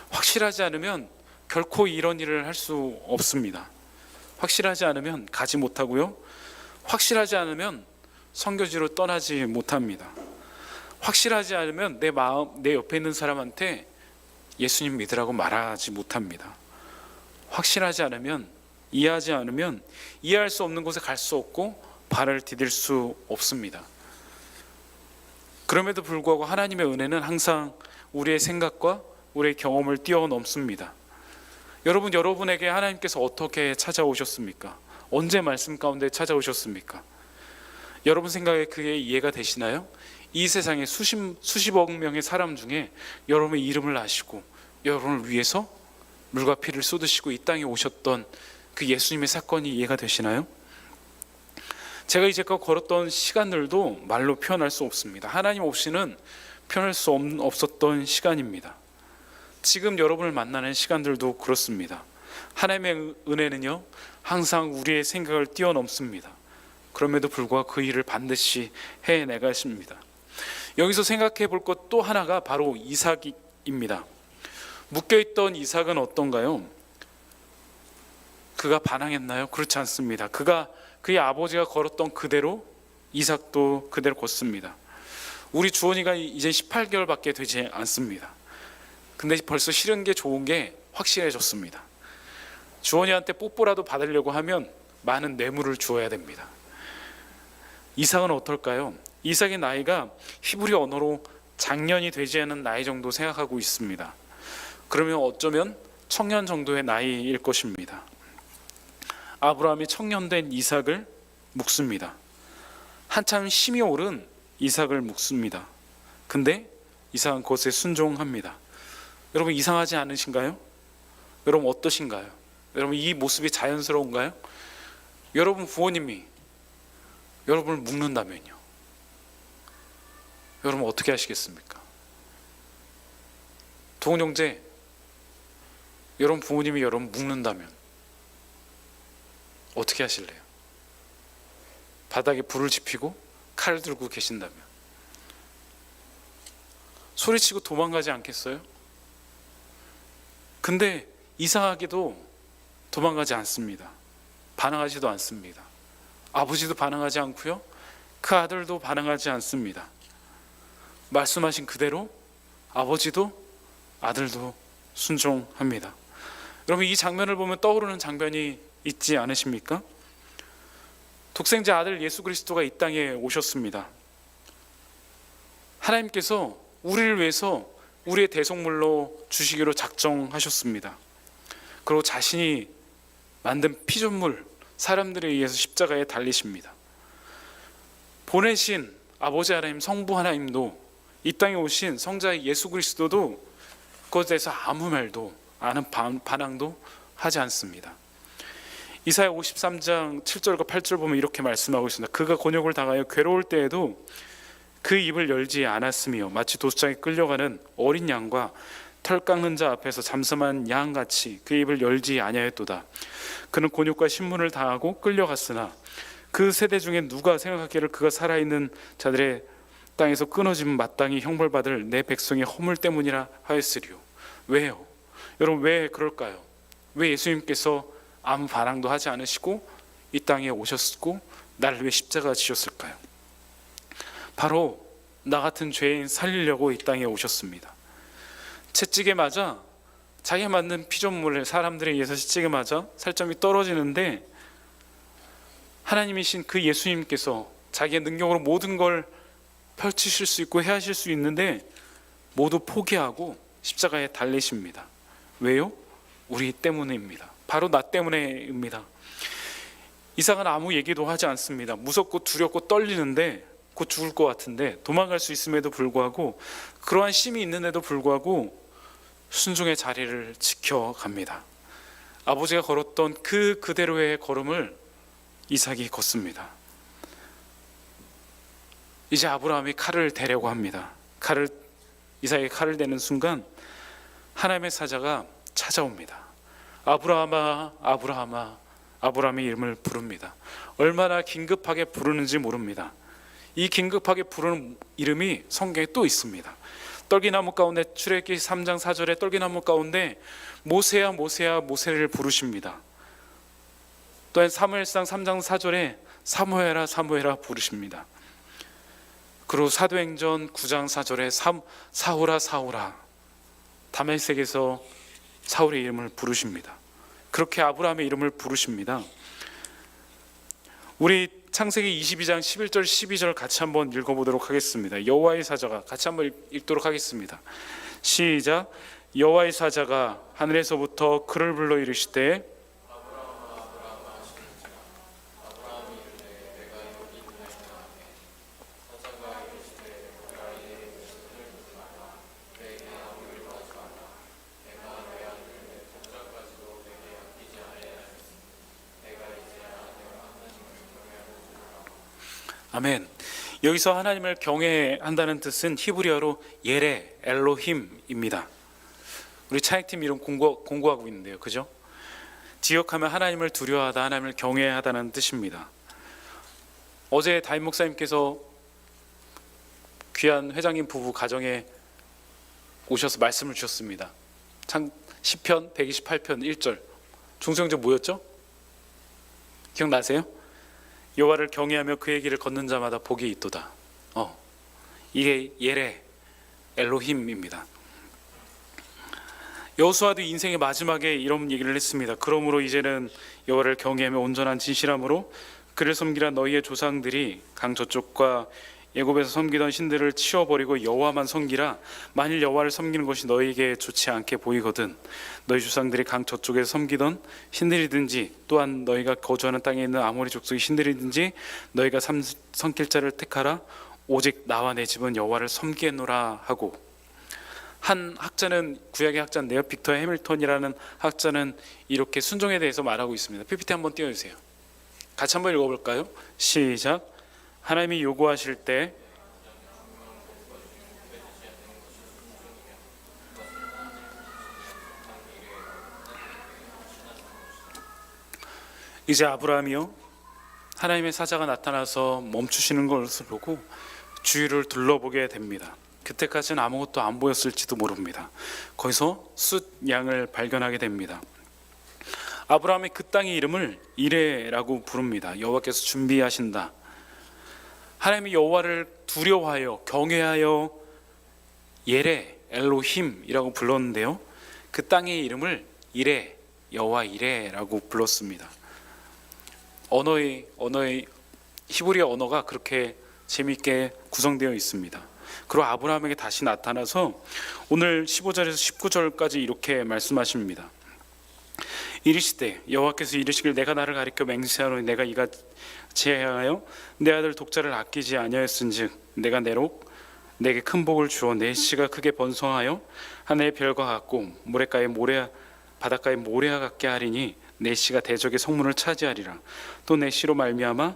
Speaker 1: 확실하지 않으면 결코 이런 일을 할 수 없습니다. 확실하지 않으면 가지 못하고요, 확실하지 않으면 선교지로 떠나지 못합니다. 확실하지 않으면 내 옆에 있는 사람한테 예수님 믿으라고 말하지 못합니다. 확실하지 않으면, 이해하지 않으면 이해할 수 없는 곳에 갈 수 없고 발을 디딜 수 없습니다. 그럼에도 불구하고 하나님의 은혜는 항상 우리의 생각과 우리의 경험을 뛰어넘습니다. 여러분, 여러분에게 하나님께서 어떻게 찾아오셨습니까? 언제 말씀 가운데 찾아오셨습니까? 여러분 생각에 그게 이해가 되시나요? 이 세상에 수십억 명의 사람 중에 여러분의 이름을 아시고 여러분을 위해서 물과 피를 쏟으시고 이 땅에 오셨던 그 예수님의 사건이 이해가 되시나요? 제가 이제껏 걸었던 시간들도 말로 표현할 수 없습니다. 하나님 없이는 표현할 수 없었던 시간입니다. 지금 여러분을 만나는 시간들도 그렇습니다. 하나님의 은혜는요, 항상 우리의 생각을 뛰어넘습니다. 그럼에도 불구하고 그 일을 반드시 해내가십니다. 여기서 생각해 볼 것 또 하나가 바로 이삭입니다. 묶여있던 이삭은 어떤가요? 그가 반항했나요? 그렇지 않습니다. 그의 아버지가 걸었던 그대로 이삭도 그대로 걷습니다. 우리 주원이가 이제 18개월밖에 되지 않습니다. 근데 벌써 싫은 게 좋은 게 확실해졌습니다. 주원이한테 뽀뽀라도 받으려고 하면 많은 뇌물을 주어야 됩니다. 이삭은 어떨까요? 이삭의 나이가 히브리 언어로 장년이 되지 않은 나이 정도 생각하고 있습니다. 그러면 어쩌면 청년 정도의 나이일 것입니다. 아브라함이 청년된 이삭을 묶습니다. 한참 힘이 오른 이삭을 묶습니다. 근데 이삭은 그것에 순종합니다. 여러분, 이상하지 않으신가요? 여러분, 어떠신가요? 여러분, 이 모습이 자연스러운가요? 여러분 부모님이 여러분을 묶는다면요, 여러분 어떻게 하시겠습니까? 동훈 형제, 여러분 부모님이 여러분 묶는다면 어떻게 하실래요? 바닥에 불을 지피고 칼을 들고 계신다면 소리치고 도망가지 않겠어요? 근데 이상하게도 도망가지 않습니다. 반항하지도 않습니다. 아버지도 반항하지 않고요, 그 아들도 반항하지 않습니다. 말씀하신 그대로 아버지도 아들도 순종합니다. 여러분, 이 장면을 보면 떠오르는 장면이 있지 않으십니까? 독생자 아들 예수 그리스도가 이 땅에 오셨습니다. 하나님께서 우리를 위해서 우리의 대속물로 주시기로 작정하셨습니다. 그리고 자신이 만든 피조물 사람들에 의해서 십자가에 달리십니다. 보내신 아버지 하나님, 성부 하나님도, 이 땅에 오신 성자 예수 그리스도도 그것에 대해서 아무 말도 반항도 하지 않습니다. 이사야 53장 7절과 8절 보면 이렇게 말씀하고 있습니다. 그가 곤욕을 당하여 괴로울 때에도 그 입을 열지 않았으며 마치 도수장에 끌려가는 어린 양과 털 깎는 자 앞에서 잠잠한 양같이 그 입을 열지 아니하였도다. 그는 곤욕과 신문을 당하고 끌려갔으나 그 세대 중에 누가 생각하기를 그가 살아있는 자들의 땅에서 끊어지면 마땅히 형벌받을 내 백성의 허물 때문이라 하였으리요. 왜요? 여러분, 왜 그럴까요? 왜 예수님께서 아무 반항도 하지 않으시고 이 땅에 오셨고 나를 위해 십자가 지셨을까요? 바로 나 같은 죄인 살리려고 이 땅에 오셨습니다. 채찍에 맞아, 자기가 만든 피조물을 사람들에 의해서 채찍에 맞아 살점이 떨어지는데 하나님이신 그 예수님께서 자기의 능력으로 모든 걸 펼치실 수 있고 해하실 수 있는데 모두 포기하고 십자가에 달리십니다. 왜요? 우리 때문입니다. 바로 나 때문에입니다. 이삭은 아무 얘기도 하지 않습니다. 무섭고 두렵고 떨리는데 곧 죽을 것 같은데 도망갈 수 있음에도 불구하고, 그러한 심이 있는데도 불구하고 순종의 자리를 지켜갑니다. 아버지가 걸었던 그대로의 걸음을 이삭이 걷습니다. 이제 아브라함이 칼을 대려고 합니다. 이삭이 칼을 대는 순간 하나님의 사자가 찾아옵니다. 아브라함아, 아브라함아. 아브라함의 이름을 부릅니다. 얼마나 긴급하게 부르는지 모릅니다. 이 긴급하게 부르는 이름이 성경에 또 있습니다. 떨기나무 가운데, 출애굽기 3장 4절에 떨기나무 가운데 모세야 모세야 모세를 부르십니다. 또한 사무엘상 3장 4절에 사무엘아 사무엘아 부르십니다. 그리고 사도행전 9장 4절에 사울아 사울아, 다메섹에서 사울의 이름을 부르십니다. 그렇게 아브라함의 이름을 부르십니다. 우리 창세기 22장 11절 12절 같이 한번 읽어보도록 하겠습니다. 여호와의 사자가, 같이 한번 읽도록 하겠습니다. 시작. 여호와의 사자가 하늘에서부터 그를 불러 이르시되 아멘. 여기서 하나님을 경외한다는 뜻은 히브리어로 예레 엘로힘입니다. 우리 찬양팀 이름 공부하고 있는데요, 그죠? 지역하면 하나님을 두려워하다, 하나님을 경외하다는 뜻입니다. 어제 담임 목사님께서 귀한 회장님 부부 가정에 오셔서 말씀을 주셨습니다. 시편 128편 1절 중성적 뭐였죠? 기억나세요? 여호와를 경외하며 그의 길을 걷는 자마다 복이 있도다. 이게 예레 엘로힘입니다. 여호수아도 인생의 마지막에 이런 얘기를 했습니다. 그러므로 이제는 여호와를 경외하며 온전한 진실함으로 그를 섬기라. 너희의 조상들이 강 저쪽과 애굽에서 섬기던 신들을 치워버리고 여호와만 섬기라. 만일 여호와를 섬기는 것이 너희에게 좋지 않게 보이거든 너희 조상들이 강 저쪽에서 섬기던 신들이든지 또한 너희가 거주하는 땅에 있는 아모리 족속의 신들이든지 너희가 섬길 자를 택하라. 오직 나와 내 집은 여호와를 섬기노라 하고, 한 학자는, 구약의 학자인데요, 빅터 해밀턴이라는 학자는 이렇게 순종에 대해서 말하고 있습니다. PPT 한번 띄워주세요. 같이 한번 읽어볼까요? 시작. 하나님이 요구하실 때 이제 아브라함이요, 하나님의 사자가 나타나서 멈추시는 것을 보고 주위를 둘러보게 됩니다. 그때까지는 아무것도 안 보였을지도 모릅니다. 거기서 숫 양을 발견하게 됩니다. 아브라함의 그 땅의 이름을 이레라고 부릅니다. 여호와께서 준비하신다. 하나님이 여호와를 두려워하여 경외하여 예레 엘로힘이라고 불렀는데요, 그 땅의 이름을 이레, 여호와 이레라고 불렀습니다. 언어의 히브리 언어가 그렇게 재미있게 구성되어 있습니다. 그리고 아브라함에게 다시 나타나서 오늘 15절에서 19절까지 이렇게 말씀하십니다. 이르시되 여호와께서 이르시길 내가 나를 가리켜 맹세하노니 내가 이같이 하여 내 아들 독자를 아끼지 아니하였은즉 내가 내게 큰 복을 주어 내 씨가 크게 번성하여 하늘의 별과 같고 바닷가의 모래와 같게 하리니 내 씨가 대적의 성문을 차지하리라. 또 내 씨로 말미암아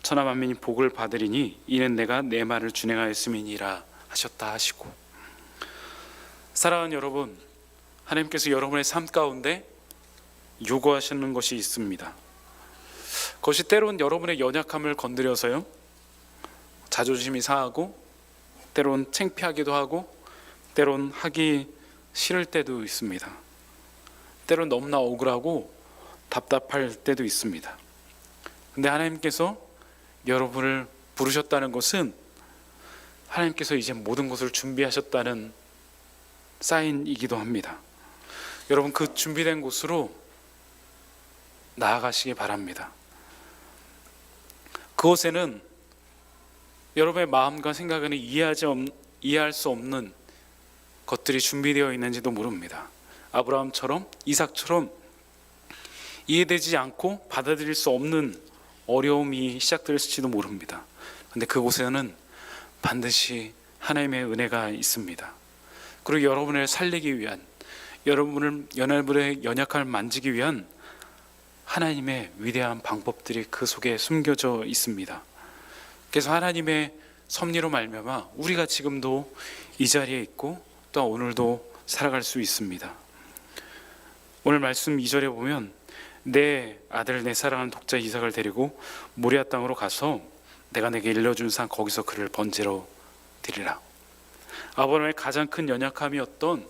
Speaker 1: 천하 만민이 복을 받으리니 이는 내가 내 말을 준행하였음이니라 하셨다 하시고, 사랑하는 여러분, 하나님께서 여러분의 삶 가운데 요구하시는 것이 있습니다. 그것이 때론 여러분의 연약함을 건드려서요, 자존심이 상하고 때론 창피하기도 하고 때론 하기 싫을 때도 있습니다. 때론 너무나 억울하고 답답할 때도 있습니다. 근데 하나님께서 여러분을 부르셨다는 것은 하나님께서 이제 모든 것을 준비하셨다는 사인이기도 합니다. 여러분, 그 준비된 곳으로 나아가시기 바랍니다. 그곳에는 여러분의 마음과 생각에는 이해할 수 없는 것들이 준비되어 있는지도 모릅니다. 아브라함처럼, 이삭처럼 이해되지 않고 받아들일 수 없는 어려움이 시작될지도 모릅니다. 그런데 그곳에는 반드시 하나님의 은혜가 있습니다. 그리고 여러분을 살리기 위한, 여러분의 연약함을 만지기 위한 하나님의 위대한 방법들이 그 속에 숨겨져 있습니다. 그래서 하나님의 섭리로 말미암아 우리가 지금도 이 자리에 있고 또 오늘도 살아갈 수 있습니다. 오늘 말씀 2절에 보면 내 아들 내 사랑하는 독자 이삭을 데리고 모리아 땅으로 가서 내가 내게 일러준 산 거기서 그를 번제로 드리라. 아브라함의 가장 큰 연약함이었던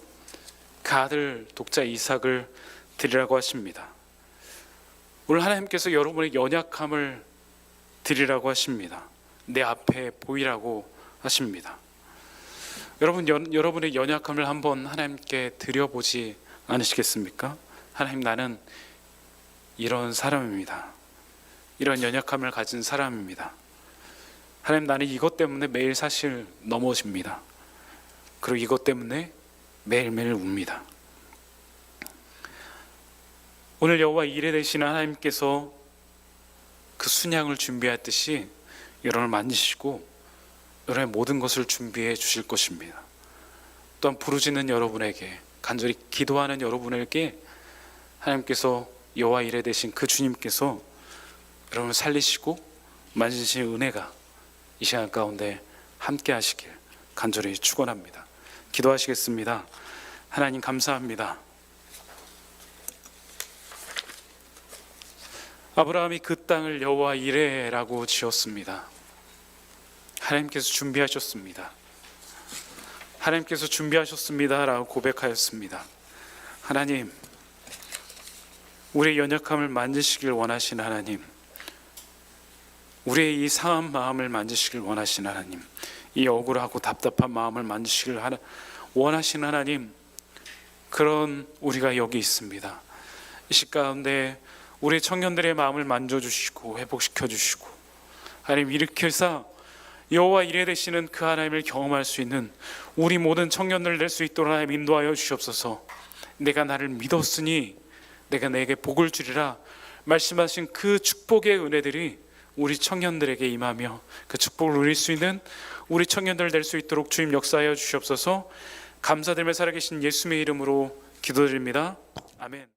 Speaker 1: 그 아들 독자 이삭을 드리라고 하십니다. 오늘 하나님께서 여러분의 연약함을 드리라고 하십니다. 내 앞에 보이라고 하십니다. 여러분, 여러분의 연약함을 한번 하나님께 드려보지 않으시겠습니까? 하나님, 나는 이런 사람입니다. 이런 연약함을 가진 사람입니다. 하나님, 나는 이것 때문에 매일 사실 넘어집니다. 그리고 이것 때문에 매일매일 웁니다. 오늘 여호와 이레 되시는 하나님께서 그 순양을 준비했듯이 여러분을 만지시고 여러분의 모든 것을 준비해 주실 것입니다. 또한 부르짖는 여러분에게, 간절히 기도하는 여러분에게 하나님께서 여호와 이레 되신 그 주님께서 여러분을 살리시고 만지신 은혜가 이 시간 가운데 함께 하시길 간절히 축원합니다. 기도하시겠습니다. 하나님, 감사합니다. 아브라함이 그 땅을 여호와 이레라고 지었습니다. 하나님께서 준비하셨습니다. 하나님께서 준비하셨습니다라고 고백하였습니다. 하나님, 우리의 연약함을 만지시길 원하시는 하나님, 우리의 이 상한 마음을 만지시길 원하시는 하나님, 이 억울하고 답답한 마음을 만지시길 원하시는 하나님, 그런 우리가 여기 있습니다. 이 시간 가운데 우리 청년들의 마음을 만져주시고 회복시켜 주시고, 하나님, 일으켜서 여호와 이레 되시는 그 하나님을 경험할 수 있는 우리 모든 청년들 될 수 있도록 하나님 인도하여 주시옵소서. 내가 나를 믿었으니 내가 내게 복을 주리라 말씀하신 그 축복의 은혜들이 우리 청년들에게 임하며 그 축복을 누릴 수 있는 우리 청년들 될 수 있도록 주님 역사하여 주시옵소서. 감사드리며 살아계신 예수님의 이름으로 기도드립니다. 아멘.